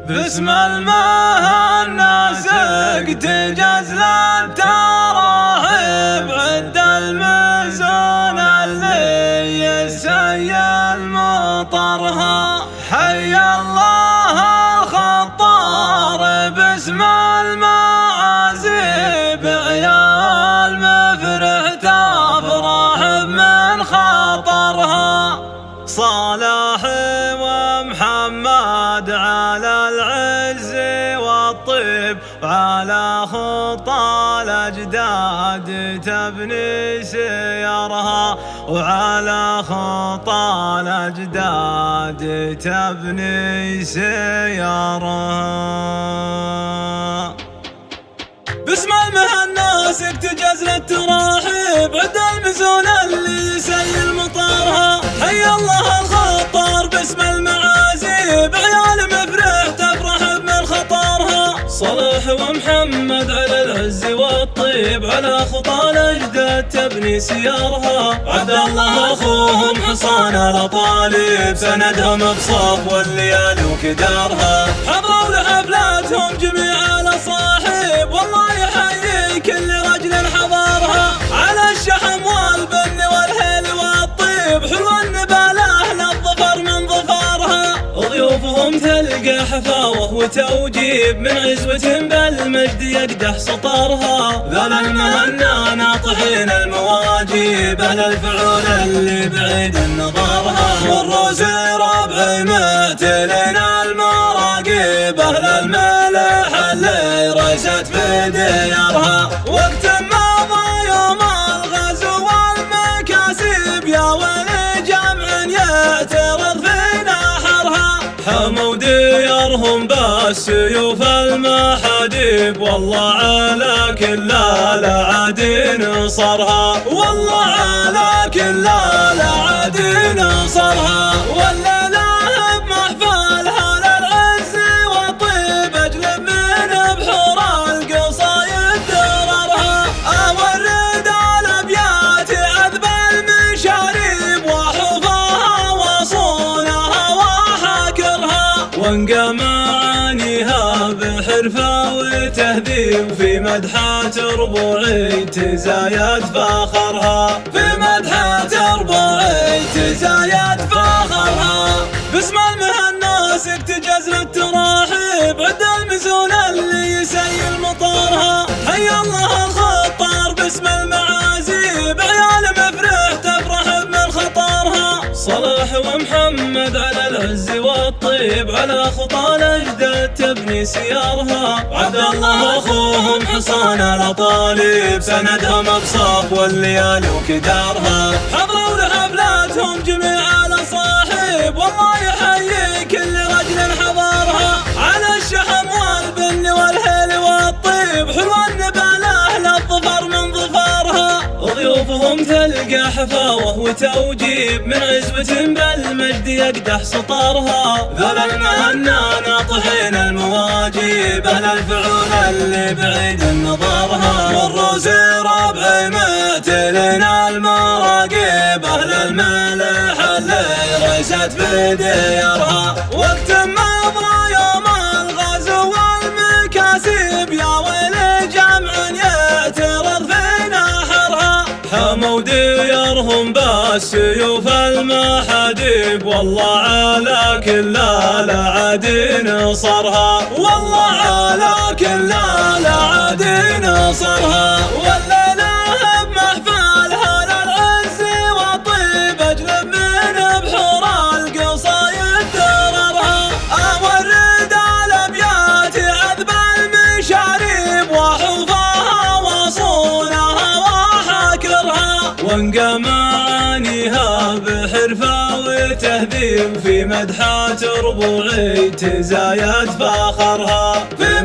باسم المهنا سقت جزل التراحب عد المزون اللي يسيل مطرها. حي الله الخطار باسم المعازيب عيال مفرح تفرح من خطرها. صالح ومحمد على العز والطيب وعلى خطى الأجداد تبني سيرها. وعلى خطى الأجداد تبني سيرها. باسم المهنا سقت جزل التراحب عد المزون اللي يسيل مطرها. حي الله الخطار باسم المعازيب عيال مفرح تفرح من خطرها. صالح ومحمد على العز والطيب على خطى الأجداد تبني سيارها. عد الله أخوهم حصان الأطالب سندهم بصف والليالي وكدارها. حضروا لحفلاتهم جميع الأصاحب والله يحيي كل رجل حضرها. على الشحم والبن والهيل والطيب حلو النباله للظفر من ظفرها. ضيوفهم تلقى حفاوة وتوجيب من عزوة بالمجد يقدح سطرها. ذل المهنا ناطحين المواجيب أهل الفعول اللي بعيد نظرها. والروس ربعي مقتلين المراقيب أهل الملح اللي رست في ديارها. وقت ما ضى يوم الغزو والمكاسب يا ويل جمع يعترض في نحرها. حموا ديارهم بالسيوف المحاديب والله على كل الأعادي نصرها. والله على كل الأعادي نصرها. والليلة بمحفلها للعز والطيب اجلب من بحور القصايد دررها. اورد الابيات عذب المشاريب وحفاها وصونها وحاكرها. وانقى معانيها بحرفة وتهذيب في مدحات ربوعي تزايد فخرها. في مدحات ربوعي تزايد فخرها. باسم المهنا سقت جزل التراحب عد المزون اللي يسيل مطرها. حي الله الخطار باسم المعازيب عيال مفرح تفرح من خطرها. صالح ومحمد على العز والطيب على خطى الأجداد تبني سيارها. عد الله أخوهم حصان الأطالب سندهم بصف والليالي وكدارها. حضروا لحفلاتهم جميع الأصاحب والله يحيي كل رجل حضرها. على الشحم والبن والهيل والطيب حلو النباله للظفر من ظفرها. ضيوفهم تلقى حفاوة وتوجيب من عزوة بالمجد يقدح سطرها. ذل المهنا ناطحين المواجيب أهل الفعول اللي بعيد نظرها. والروس ربعي مقتلين المراقيب أهل الملح اللي رست في ديارها. وقت ما ضى يوم الغزو والمكاسب يا ويل جمع يعترض في نحرها. حموا ديارهم بالسيوف المحاديب والله على كل الأعادي نصرها. والله على كل الأعادي نصرها. والليلة بمحفلها للعز والطيب اجلب من بحور القصايد دررها. اورد الابيات عذب المشاريب وحفاها وصونها وحاكرها. وانقى معانيها بحرفة وتهذيب في مدحات ربوعي تزايد فخرها. في